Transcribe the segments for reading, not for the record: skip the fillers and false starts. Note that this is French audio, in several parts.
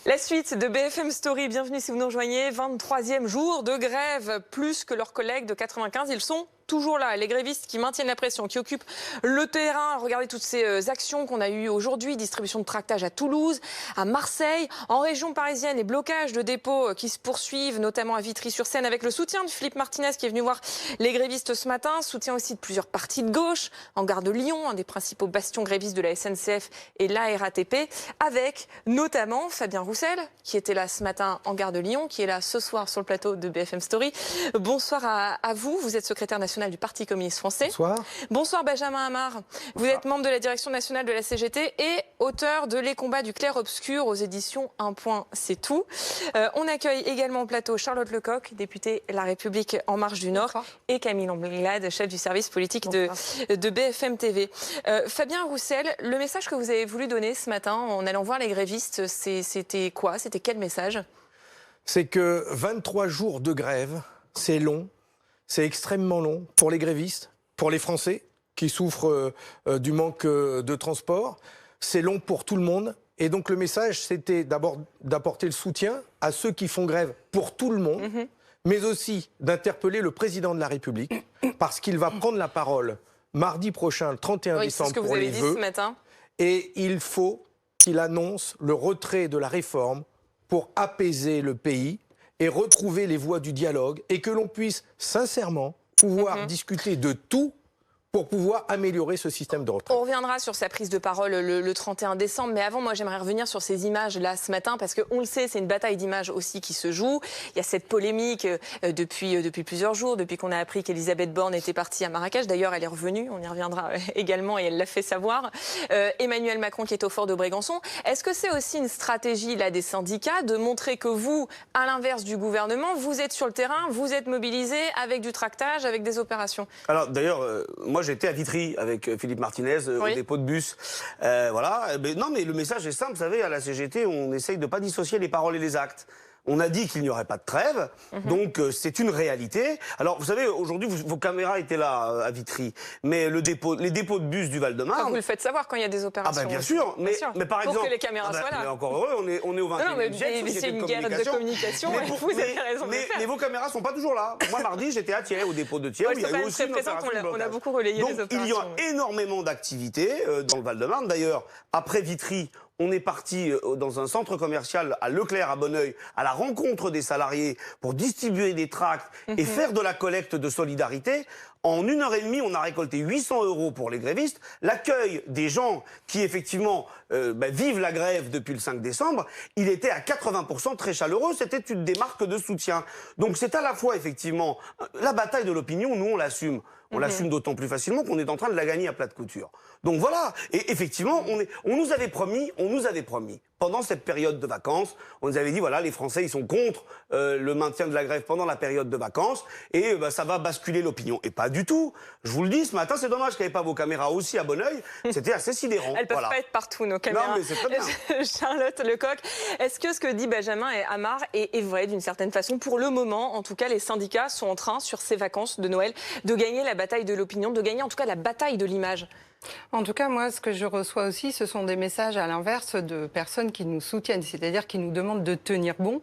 La suite de BFM Story, bienvenue si vous nous rejoignez, 23e jour de grève, plus que leurs collègues de 95, ils sont toujours là, les grévistes qui maintiennent la pression, qui occupent le terrain. Regardez toutes ces actions qu'on a eues aujourd'hui, distribution de tractage à Toulouse, à Marseille, en région parisienne, et blocages de dépôts qui se poursuivent, notamment à Vitry-sur-Seine, avec le soutien de Philippe Martinez qui est venu voir les grévistes ce matin, soutien aussi de plusieurs partis de gauche, en gare de Lyon, un des principaux bastions grévistes de la SNCF et la RATP, avec notamment Fabien Roussel, qui était là ce matin en gare de Lyon, qui est là ce soir sur le plateau de BFM Story. Bonsoir à vous, vous êtes secrétaire national du Parti communiste français. Bonsoir. Bonsoir Benjamin Amar. Bonsoir. Vous êtes membre de la direction nationale de la CGT et auteur de Les combats du clair-obscur aux éditions Un point, c'est tout. On accueille également au plateau Charlotte Lecoq, députée La République En Marche du Nord, bonsoir. Et Camille Anglade, chef du service politique de BFM TV. Fabien Roussel, le message que vous avez voulu donner ce matin en allant voir les grévistes, c'était quoi? C'était quel message? C'est que 23 jours de grève, c'est long. C'est extrêmement long pour les grévistes, pour les Français qui souffrent du manque de transport. C'est long pour tout le monde. Et donc le message, c'était d'abord d'apporter le soutien à ceux qui font grève pour tout le monde, mais aussi d'interpeller le président de la République, parce qu'il va prendre la parole mardi prochain, le 31 décembre, pour les vœux. C'est ce que vous avez dit ce matin. Et il faut qu'il annonce le retrait de la réforme pour apaiser le pays et retrouver les voies du dialogue, et que l'on puisse sincèrement pouvoir discuter de tout pour pouvoir améliorer ce système de retraite. On reviendra sur sa prise de parole le 31 décembre, mais avant, moi j'aimerais revenir sur ces images là ce matin, parce qu'on le sait, c'est une bataille d'images aussi qui se joue. Il y a cette polémique depuis plusieurs jours, depuis qu'on a appris qu'Elisabeth Borne était partie à Marrakech. D'ailleurs, elle est revenue, on y reviendra également, et elle l'a fait savoir. Emmanuel Macron qui est au fort de Brégançon. Est-ce que c'est aussi une stratégie là des syndicats de montrer que vous, à l'inverse du gouvernement, vous êtes sur le terrain, vous êtes mobilisés avec du tractage, avec des opérations? Alors d'ailleurs, moi j'étais à Vitry avec Philippe Martinez au dépôt de bus. Voilà. Mais, non, mais le message est simple. Vous savez, à la CGT, on essaye de ne pas dissocier les paroles et les actes. On a dit qu'il n'y aurait pas de trêve, donc c'est une réalité. Alors, vous savez, aujourd'hui, vos caméras étaient là à Vitry, mais les dépôts de bus du Val-de-Marne... Vous le faites savoir quand il y a des opérations. Ah ben bien sûr, mais par exemple... Pour que les caméras soient là. Mais encore heureux, on est au 21e siècle, c'est une guerre de communication, vous avez raison de le faire. Mais vos caméras sont pas toujours là. Moi, mardi, j'étais à Thiers, au dépôt de Thiers, où il y avait aussi une opération de blocage. On a beaucoup relayé les opérations. Donc, il y a énormément d'activités dans le Val-de-Marne. D'ailleurs, après Vitry, on est parti dans un centre commercial à Leclerc, à Bonneuil, à la rencontre des salariés pour distribuer des tracts et faire de la collecte de solidarité. En 1h30, on a récolté 800 € pour les grévistes. L'accueil des gens qui, effectivement, vivent la grève depuis le 5 décembre, il était à 80% très chaleureux. C'était une des marques de soutien. Donc c'est à la fois, effectivement, la bataille de l'opinion, nous, on l'assume. On l'assume d'autant plus facilement qu'on est en train de la gagner à plat de couture. Donc voilà, et effectivement, on nous avait promis, pendant cette période de vacances, on nous avait dit, voilà, les Français, ils sont contre le maintien de la grève pendant la période de vacances, et ça va basculer l'opinion. Et pas du tout. Je vous le dis ce matin, c'est dommage qu'il n'y avait pas vos caméras aussi à Bonneuil, c'était assez sidérant. Elles peuvent pas être partout, nos caméras. Non, mais c'est très bien. Charlotte Lecoq, est-ce que ce que dit Benjamin Amar est vrai d'une certaine façon? Pour le moment, en tout cas, les syndicats sont en train, sur ces vacances de Noël, de gagner la bataille de l'opinion, de gagner en tout cas la bataille de l'image. En tout cas, moi, ce que je reçois aussi, ce sont des messages à l'inverse de personnes qui nous soutiennent, c'est-à-dire qui nous demandent de tenir bon,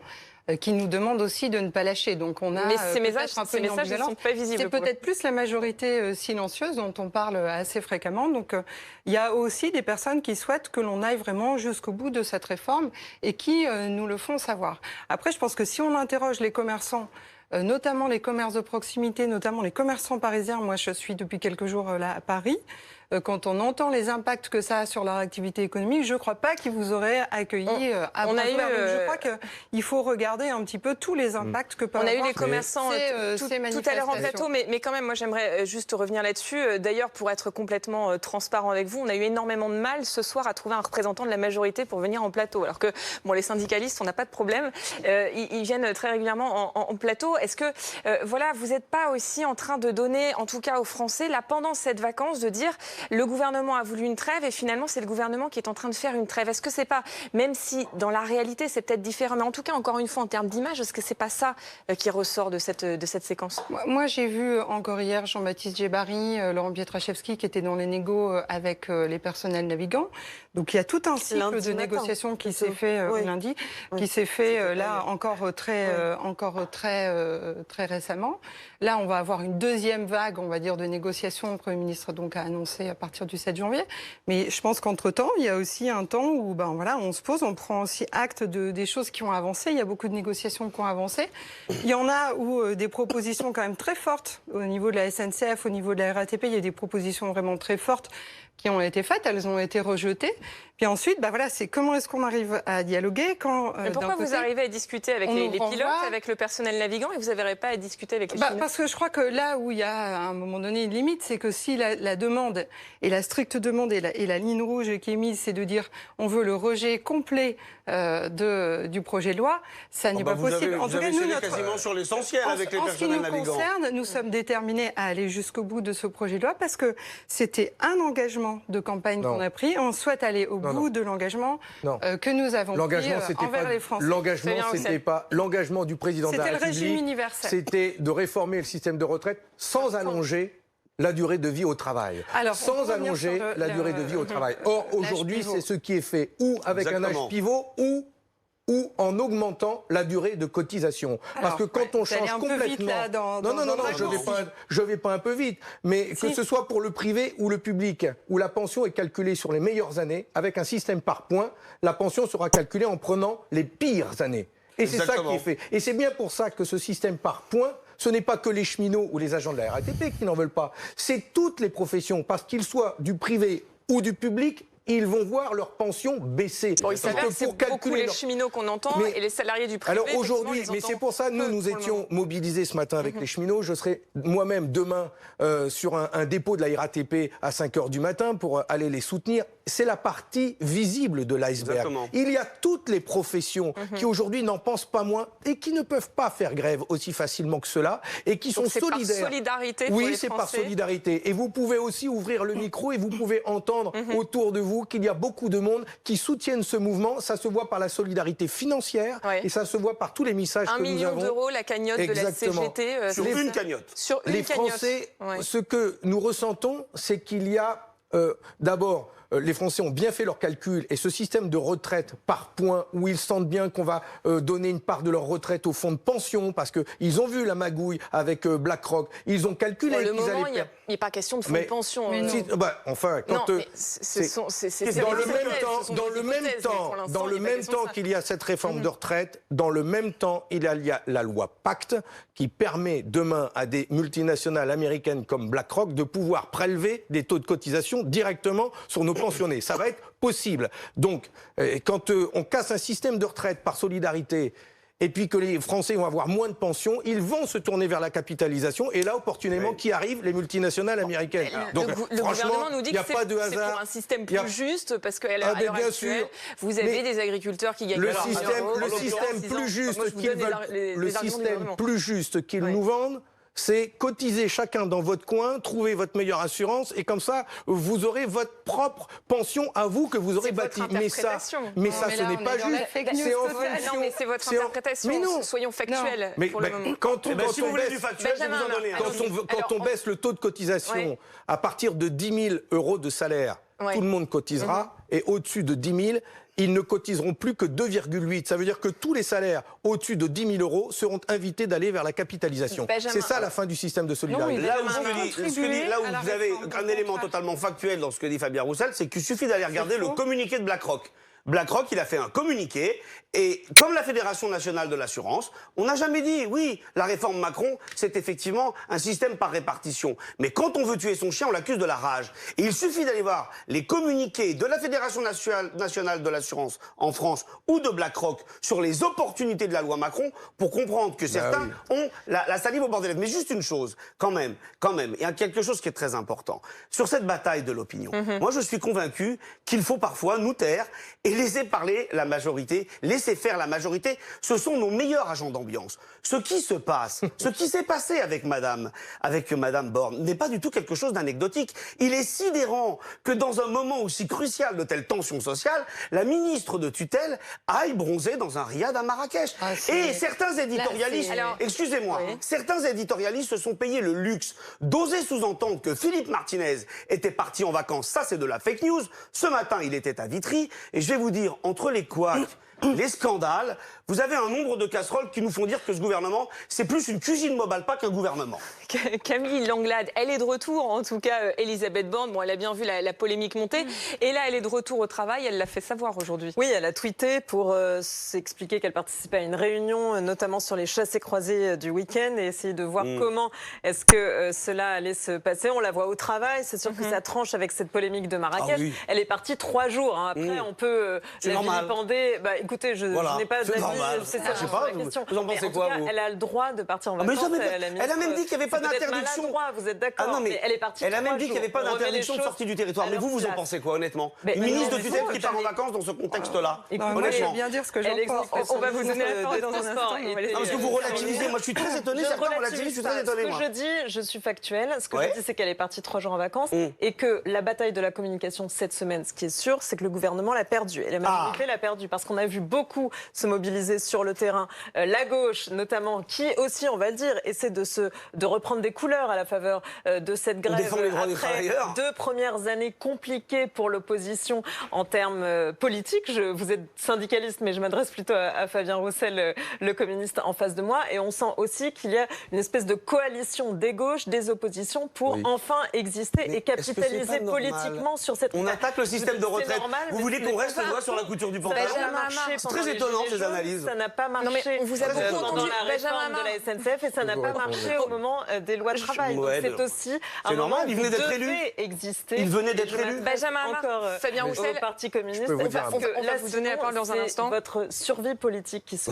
qui nous demandent aussi de ne pas lâcher. Donc on a mais ces messages ne sont pas visibles. C'est peut-être plus la majorité silencieuse dont on parle assez fréquemment. Donc il y a aussi des personnes qui souhaitent que l'on aille vraiment jusqu'au bout de cette réforme et qui nous le font savoir. Après, je pense que si on interroge les commerçants, notamment les commerces de proximité, notamment les commerçants parisiens, moi je suis depuis quelques jours là à Paris, quand on entend les impacts que ça a sur leur activité économique, je ne crois pas qu'ils vous auraient accueilli à bras ouverts. Je crois qu'il faut regarder un petit peu tous les impacts que peuvent avoir. On a eu les commerçants tout à l'heure en plateau, mais quand même, moi j'aimerais juste revenir là-dessus. D'ailleurs, pour être complètement transparent avec vous, on a eu énormément de mal ce soir à trouver un représentant de la majorité pour venir en plateau. Alors que bon, les syndicalistes, on n'a pas de problème. Ils viennent très régulièrement en plateau. Est-ce que voilà, vous n'êtes pas aussi en train de donner, en tout cas aux Français, là, pendant cette vacance, de dire Le gouvernement a voulu une trêve et finalement, c'est le gouvernement qui est en train de faire une trêve. Est-ce que c'est pas, même si dans la réalité, c'est peut-être différent, mais en tout cas, encore une fois, en termes d'image, est-ce que c'est pas ça qui ressort de cette séquence? Moi, j'ai vu encore hier Jean-Baptiste Djebbari, Laurent Pietraszewski qui étaient dans les négos avec les personnels navigants. Donc il y a tout un cycle de négociations qui s'est fait lundi, qui s'est fait là encore très récemment. Là, on va avoir une deuxième vague, on va dire, de négociations. Le Premier ministre donc a annoncé à partir du 7 janvier. Mais je pense qu'entre-temps, il y a aussi un temps où on se pose, on prend aussi acte des choses qui ont avancé. Il y a beaucoup de négociations qui ont avancé. Il y en a où des propositions quand même très fortes au niveau de la SNCF, au niveau de la RATP. Il y a des propositions vraiment très fortes qui ont été faites, elles ont été rejetées. Puis ensuite, c'est comment est-ce qu'on arrive à dialoguer quand... Mais pourquoi vous arrivez à discuter avec les pilotes, avec le personnel navigant, et vous n'arrivez pas à discuter avec les Chinois? Parce que je crois que là où il y a à un moment donné une limite, c'est que si la demande, et la stricte demande, et la ligne rouge qui est mise, c'est de dire on veut le rejet complet du projet de loi, ça n'est pas possible. En tout cas, nous, quasiment sur l'essentiel avec les personnels navigants. En ce qui nous concerne, nous sommes déterminés à aller jusqu'au bout de ce projet de loi parce que c'était un engagement de campagne qu'on a pris. On souhaite aller au bout de l'engagement que nous avons pris envers les Français. L'engagement, c'était pas l'engagement du président de la République. C'était le régime universel. C'était de réformer le système de retraite sans allonger la durée de vie au travail. Alors, sans allonger la durée de vie au travail. Or, aujourd'hui, c'est ce qui est fait ou avec un âge pivot ou en augmentant la durée de cotisation. Parce que quand on change complètement... Non, je vais pas un peu vite. Mais que ce soit pour le privé ou le public, où la pension est calculée sur les meilleures années, avec un système par points, la pension sera calculée en prenant les pires années. Et c'est ça qui est fait. Et c'est bien pour ça que ce système par points, ce n'est pas que les cheminots ou les agents de la RATP qui n'en veulent pas. C'est toutes les professions, parce qu'ils soient du privé ou du public, ils vont voir leur pension baisser. Bon, il s'avère que c'est beaucoup les cheminots qu'on entend et les salariés du privé. Alors aujourd'hui, mais c'est pour ça, nous étions mobilisés ce matin avec les cheminots. Je serai moi-même demain sur un dépôt de la RATP à 5h du matin pour aller les soutenir. C'est la partie visible de l'iceberg. Il y a toutes les professions qui aujourd'hui n'en pensent pas moins et qui ne peuvent pas faire grève aussi facilement que cela et qui sont solidaires. C'est par solidarité pour les Français. Oui, c'est par solidarité. Et vous pouvez aussi ouvrir le micro et vous pouvez entendre autour de vous qu'il y a beaucoup de monde qui soutiennent ce mouvement. Ça se voit par la solidarité financière et ça se voit par tous les messages que nous avons. 1 million d'euros, la cagnotte de la CGT. Sur une cagnotte. Les Français, ce que nous ressentons, c'est qu'il y a d'abord... les Français ont bien fait leurs calculs et ce système de retraite par points où ils sentent bien qu'on va donner une part de leur retraite au fonds de pension parce qu'ils ont vu la magouille avec BlackRock, ils ont calculé qu'ils allaient... il n'y a pas question de fonds de pension. Enfin, quand... Dans le même temps qu'il y a cette réforme de retraite, dans le même temps, il y a la loi Pacte qui permet demain à des multinationales américaines comme BlackRock de pouvoir prélever des taux de cotisation directement sur nos pensionnés. Ça va être possible. Donc, quand on casse un système de retraite par solidarité et puis que les Français vont avoir moins de pensions, ils vont se tourner vers la capitalisation. Et là, opportunément, qui arrivent les multinationales américaines. Donc, le gouvernement nous dit que c'est pour un système plus juste, parce qu'à l'heure actuelle, vous avez des agriculteurs qui gagnent le système plus juste qu'ils nous vendent, c'est cotiser chacun dans votre coin, trouver votre meilleure assurance et comme ça, vous aurez votre propre pension à vous que vous aurez bâtie. Mais ça, ce n'est pas juste. C'est en fonction. Non, mais c'est votre interprétation. Mais non. Soyons factuels pour le moment. Quand on baisse le taux de cotisation à partir de 10 000 euros de salaire, tout le monde cotisera et au-dessus de 10 000, ils ne cotiseront plus que 2,8. Ça veut dire que tous les salaires au-dessus de 10 000 euros seront invités d'aller vers la capitalisation. C'est ça la fin du système de solidarité. Là où vous avez un élément totalement factuel dans ce que dit Fabien Roussel, c'est qu'il suffit d'aller regarder le communiqué de BlackRock. BlackRock, il a fait un communiqué et comme la Fédération nationale de l'assurance, on n'a jamais dit, oui, la réforme Macron, c'est effectivement un système par répartition. Mais quand on veut tuer son chien, on l'accuse de la rage. Et il suffit d'aller voir les communiqués de la Fédération nationale de l'assurance en France ou de BlackRock sur les opportunités de la loi Macron pour comprendre que certains ont la salive au bord des lèvres. Mais juste une chose, quand même, il y a quelque chose qui est très important. Sur cette bataille de l'opinion, moi je suis convaincu qu'il faut parfois nous taire et et laisser parler la majorité, laisser faire la majorité. Ce sont nos meilleurs agents d'ambiance. Ce qui se passe, ce qui s'est passé avec Madame Borne n'est pas du tout quelque chose d'anecdotique. Il est sidérant que dans un moment aussi crucial de telle tension sociale, la ministre de tutelle aille bronzer dans un riad à Marrakech. Et certains éditorialistes, excusez-moi, certains éditorialistes se sont payés le luxe d'oser sous-entendre que Philippe Martinez était parti en vacances. Ça, c'est de la fake news. Ce matin, il était à Vitry. Et je vais vous dire, entre les couacs, les scandales, vous avez un nombre de casseroles qui nous font dire que ce gouvernement, c'est plus une cuisine mobile pas qu'un gouvernement. Camille Langlade, elle est de retour, en tout cas Elisabeth Borne, bon, elle a bien vu la polémique monter, et là elle est de retour au travail, elle l'a fait savoir aujourd'hui. Oui, elle a tweeté pour s'expliquer qu'elle participait à une réunion, notamment sur les chassés-croisés du week-end, et essayer de voir comment est-ce que cela allait se passer. On la voit au travail, c'est sûr que ça tranche avec cette polémique de Marrakech. Ah oui. Elle est partie 3 jours, hein. Après on peut la vilipender. Bah, écoutez, je n'ai pas d'avis, c'est ça, je sais pas, la question. Vous en pensez quoi, vous ? Elle a le droit de partir en vacances. Elle a même dit qu'il n'y avait pas d'interdiction. Vous êtes d'accord, mais elle est partie. Elle a même dit qu'il n'y avait pas d'interdiction de sortie du territoire. Mais vous en pensez quoi, honnêtement? Une ministre de tutelle qui part en vacances dans ce contexte-là. Moi, je vais bien dire ce que j'en pense. On va vous donner la parole dans un instant. Parce que vous relativisez. Moi, je suis très étonné. Certains relativisent, je suis très étonné. Ce que je dis, je suis factuelle. Ce que je dis, c'est qu'elle est partie 3 jours en vacances et que la bataille de la communication cette semaine, ce qui est sûr, c'est que le gouvernement l'a perdue. Et la majorité l'a perdue parce qu'on a vu beaucoup se mobiliser sur le terrain. La gauche, notamment, qui aussi, on va le dire, essaie de reprendre des couleurs à la faveur de cette grève. Après 2 premières années compliquées pour l'opposition en termes politiques. Vous êtes syndicaliste, mais je m'adresse plutôt à Fabien Roussel, le communiste en face de moi. Et on sent aussi qu'il y a une espèce de coalition des gauches, des oppositions pour enfin exister et capitaliser politiquement sur cette... On attaque le système de retraite. Vous voulez qu'on reste le doigt sur la couture du pantalon? C'est très étonnant, ces analyses. Ça n'a pas marché pendant la réforme de la SNCF et ça n'a pas marché au moment des lois de travail. Donc c'est aussi un moment où vous devez exister. Il venait d'être élu. Benjamin Amar, Fabien Roussel, au Parti communiste. On va vous donner la parole dans un instant. Votre survie politique qui se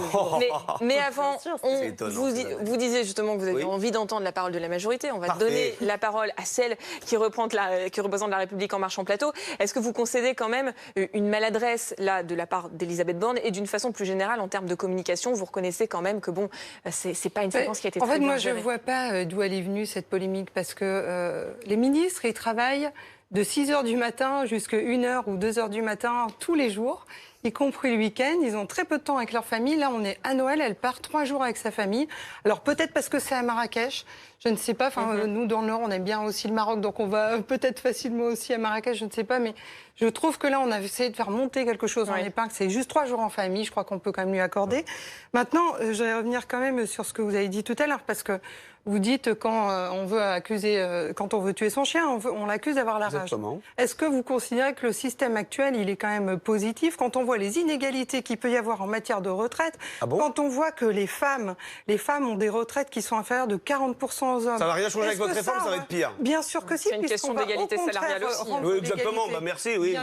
mais avant, vous disiez justement que vous aviez envie d'entendre la parole de la majorité. On va donner la parole à celle qui représente la République en marche en plateau. Est-ce que vous concédez quand même une maladresse là de la part d'Elisabeth Borne et d'une façon plus générale en termes de communication, vous reconnaissez quand même que bon, c'est pas une séquence qui a été très bien gérée. En fait, moi, je vois pas d'où elle est venue cette polémique parce que les ministres, ils travaillent de 6h du matin jusqu'à 1h ou 2h du matin tous les jours, y compris le week-end. Ils ont très peu de temps avec leur famille. Là, on est à Noël, elle part 3 jours avec sa famille. Alors peut-être parce que c'est à Marrakech, je ne sais pas. Enfin, nous, dans le Nord, on aime bien aussi le Maroc, donc on va peut-être facilement aussi à Marrakech, je ne sais pas. Mais je trouve que là, on a essayé de faire monter quelque chose en épingle. C'est juste 3 jours en famille, je crois qu'on peut quand même lui accorder. Maintenant, je vais revenir quand même sur ce que vous avez dit tout à l'heure, parce que vous dites quand on veut accuser, quand on veut tuer son chien, on l'accuse d'avoir la rage. Est-ce que vous considérez que le système actuel, il est quand même positif quand on voit les inégalités qu'il peut y avoir en matière de retraite, quand on voit que les femmes ont des retraites qui sont inférieures de 40% aux hommes? Ça va rien changer avec votre réforme, ça va être pire. Bien sûr que si. C'est une question d'égalité salariale aussi. Oui, exactement. Merci. Oui.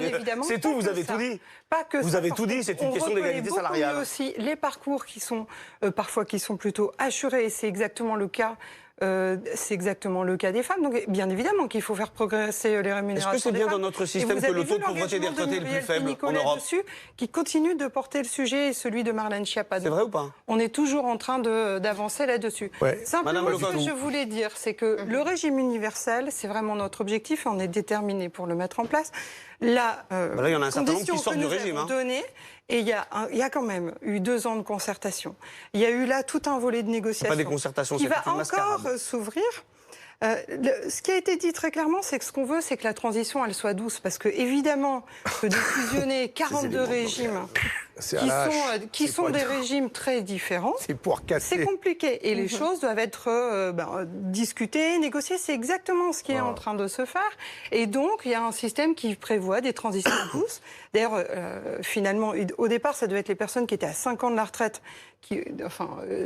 C'est tout. Vous avez tout dit. Pas que vous avez tout dit. C'est une question d'égalité salariale. Aussi les parcours qui sont parfois plutôt assurés. C'est exactement le cas. C'est exactement le cas des femmes. Donc, bien évidemment qu'il faut faire progresser les rémunérations. Est-ce que c'est bien dans notre système que le taux de pauvreté des retraités est le plus faible en Europe qui continue de porter le sujet, celui de Marlène Schiappa. C'est vrai ou pas? On est toujours en train d'avancer là-dessus. Simplement, ce que je voulais dire, c'est que le régime universel, c'est vraiment notre objectif et on est déterminé pour le mettre en place. Là, il y en a un certain nombre qui sortent du régime. Et il y a quand même eu 2 ans de concertation. Il y a eu là tout un volet de négociation. Pas des concertations, qui va encore s'ouvrir. Ce qui a été dit très clairement, c'est que ce qu'on veut, c'est que la transition, elle soit douce. Parce que, évidemment, que de fusionner 42 régimes qui sont des régimes très différents, c'est compliqué. Et les choses doivent être discutées, négociées. C'est exactement ce qui est en train de se faire. Et donc, il y a un système qui prévoit des transitions douces. D'ailleurs, finalement, au départ, ça devait être les personnes qui étaient à 5 ans de la retraite.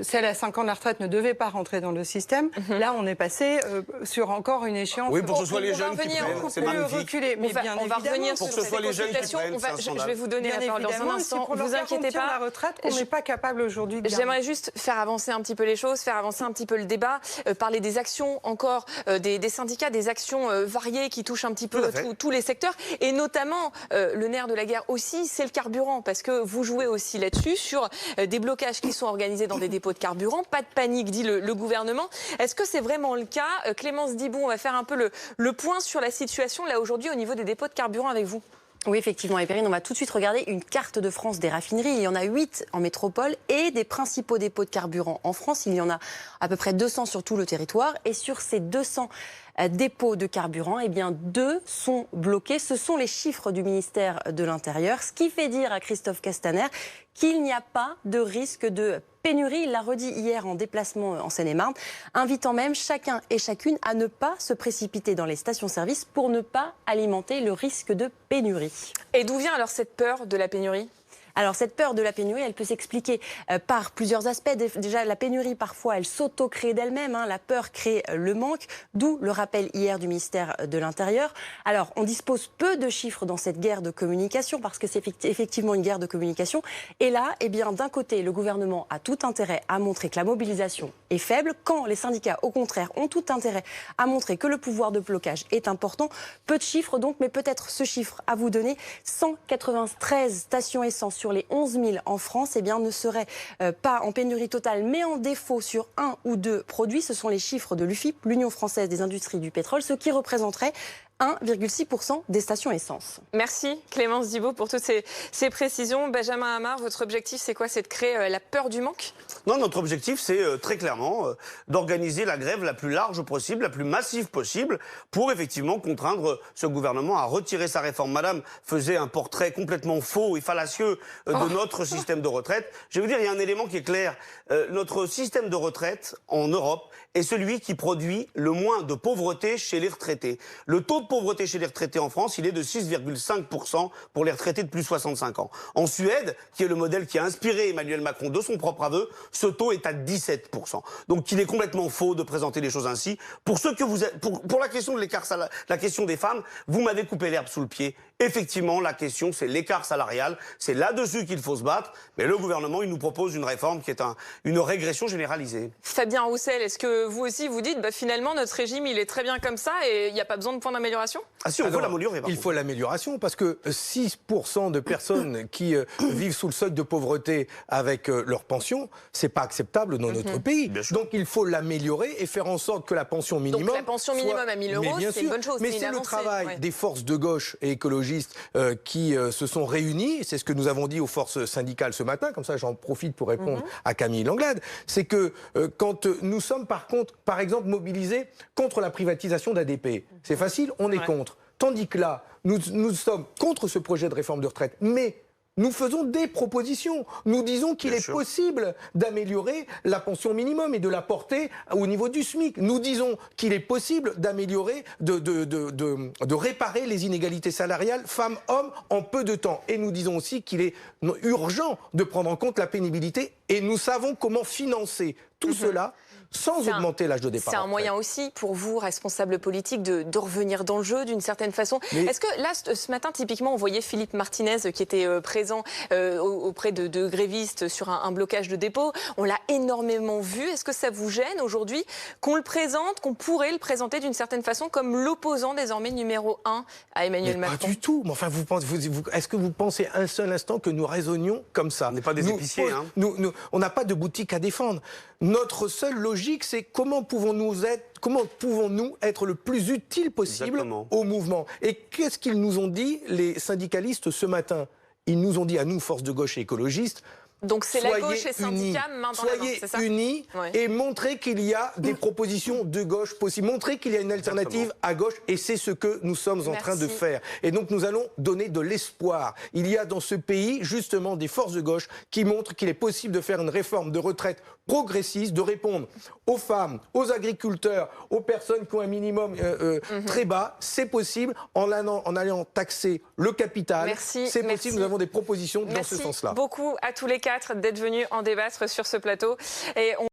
Celles à 5 ans de la retraite ne devaient pas rentrer dans le système. Là, on est passé sur encore une échéance. Oui, pour que ce soit les jeunes qui prennent, c'est magnifique. On va revenir sur cette consultation. Je vais vous donner la parole dans un instant. Vous inquiétez pas. La retraite qu'on n'est pas capable aujourd'hui de garder. J'aimerais juste faire avancer un petit peu les choses, faire avancer un petit peu le débat, parler des actions encore des syndicats, des actions variées qui touchent un petit peu tous les secteurs, et notamment le nerf de la guerre aussi, c'est le carburant, parce que vous jouez aussi là-dessus, sur des blocages qui sont organisés dans des dépôts de carburant. Pas de panique, dit le gouvernement. Est-ce que c'est vraiment le cas? Clémence Dibou, on va faire un peu le point sur la situation là aujourd'hui au niveau des dépôts de carburant avec vous. Oui, effectivement, et Perrine, on va tout de suite regarder une carte de France des raffineries. Il y en a 8 en métropole et des principaux dépôts de carburant en France. Il y en a à peu près 200 sur tout le territoire. Et sur ces 200 dépôts de carburant, eh bien 2 sont bloqués. Ce sont les chiffres du ministère de l'Intérieur, ce qui fait dire à Christophe Castaner qu'il n'y a pas de risque de pénurie. Il l'a redit hier en déplacement en Seine-et-Marne, invitant même chacun et chacune à ne pas se précipiter dans les stations-service pour ne pas alimenter le risque de pénurie. Et d'où vient alors cette peur de la pénurie ? Alors cette peur de la pénurie, elle peut s'expliquer par plusieurs aspects. Déjà, la pénurie, parfois, elle s'auto-crée d'elle-même. La peur crée le manque, d'où le rappel hier du ministère de l'Intérieur. Alors, on dispose peu de chiffres dans cette guerre de communication, parce que c'est effectivement une guerre de communication. Et là, eh bien, d'un côté, le gouvernement a tout intérêt à montrer que la mobilisation est faible, quand les syndicats, au contraire, ont tout intérêt à montrer que le pouvoir de blocage est important. Peu de chiffres donc, mais peut-être ce chiffre à vous donner. 193 stations essence sur les 11 000 en France, eh bien, ne seraient pas en pénurie totale, mais en défaut sur 1 ou 2 produits. Ce sont les chiffres de l'UFIP, l'Union française des industries du pétrole, ce qui représenterait 1,6% des stations essence. Merci Clémence Dibou pour toutes ces précisions. Benjamin Hamar, votre objectif, c'est quoi? C'est de créer la peur du manque? Non, notre objectif, c'est très clairement d'organiser la grève la plus large possible, la plus massive possible, pour effectivement contraindre ce gouvernement à retirer sa réforme. Madame faisait un portrait complètement faux et fallacieux de notre système de retraite. Je vais vous dire, il y a un élément qui est clair. Notre système de retraite en Europe est celui qui produit le moins de pauvreté chez les retraités. Le taux de pauvreté chez les retraités en France, il est de 6,5% pour les retraités de plus de 65 ans. En Suède, qui est le modèle qui a inspiré Emmanuel Macron de son propre aveu, ce taux est à 17%. Donc il est complètement faux de présenter les choses ainsi. Pour la question de l'écart salarial, la question des femmes, vous m'avez coupé l'herbe sous le pied. Effectivement, la question, c'est l'écart salarial. C'est là-dessus qu'il faut se battre. Mais le gouvernement, il nous propose une réforme qui est une régression généralisée. Fabien Roussel, est-ce que vous aussi vous dites, finalement, notre régime, il est très bien comme ça et il n'y a pas besoin de point d'amélioration? Ah si, on veut l'améliorer. Il faut l'amélioration parce que 6% de personnes qui vivent sous le seuil de pauvreté avec leur pension, c'est pas acceptable dans notre pays. Donc il faut l'améliorer et faire en sorte que la pension minimum... Donc la pension minimum à 1 000 euros, c'est une bonne chose. Mais c'est le travail des forces de gauche et écologistes qui se sont réunis, c'est ce que nous avons dit aux forces syndicales ce matin, comme ça j'en profite pour répondre à Camille Langlade, c'est que quand nous sommes par exemple mobilisés contre la privatisation d'ADP, c'est facile, on est contre. Tandis que là, nous sommes contre ce projet de réforme de retraite, mais nous faisons des propositions. Nous disons qu'il est possible d'améliorer la pension minimum et de la porter au niveau du SMIC. Nous disons qu'il est possible d'améliorer, de réparer les inégalités salariales femmes-hommes en peu de temps. Et nous disons aussi qu'il est urgent de prendre en compte la pénibilité et nous savons comment financer tout cela sans augmenter l'âge de départ. C'est un moyen aussi pour vous, responsables politiques, de revenir dans le jeu d'une certaine façon. Est-ce que là, ce matin, typiquement, on voyait Philippe Martinez qui était présent auprès de grévistes sur un blocage de dépôt. On l'a énormément vu. Est-ce que ça vous gêne aujourd'hui qu'on le présente, qu'on pourrait le présenter d'une certaine façon comme l'opposant désormais numéro 1 à Emmanuel Macron? Pas du tout. Mais enfin, est-ce que vous pensez un seul instant que nous raisonnions comme ça? On n'est pas des épiciers. On n'a pas de boutique à défendre. Notre seule logique, c'est comment pouvons-nous être le plus utile possible au mouvement. Et qu'est-ce qu'ils nous ont dit, les syndicalistes, ce matin? Ils nous ont dit à nous, forces de gauche et écologistes, donc c'est la gauche et syndicats main dans la main, c'est ça? Soyez unis et montrez qu'il y a des propositions de gauche possibles. Montrez qu'il y a une alternative à gauche et c'est ce que nous sommes en train de faire. Et donc nous allons donner de l'espoir. Il y a dans ce pays justement des forces de gauche qui montrent qu'il est possible de faire une réforme de retraite progressiste, de répondre aux femmes, aux agriculteurs, aux personnes qui ont un minimum très bas. C'est possible en allant taxer le capital. C'est possible, nous avons des propositions dans ce sens-là. Merci beaucoup à tous les quatre d'être venus en débattre sur ce plateau. Et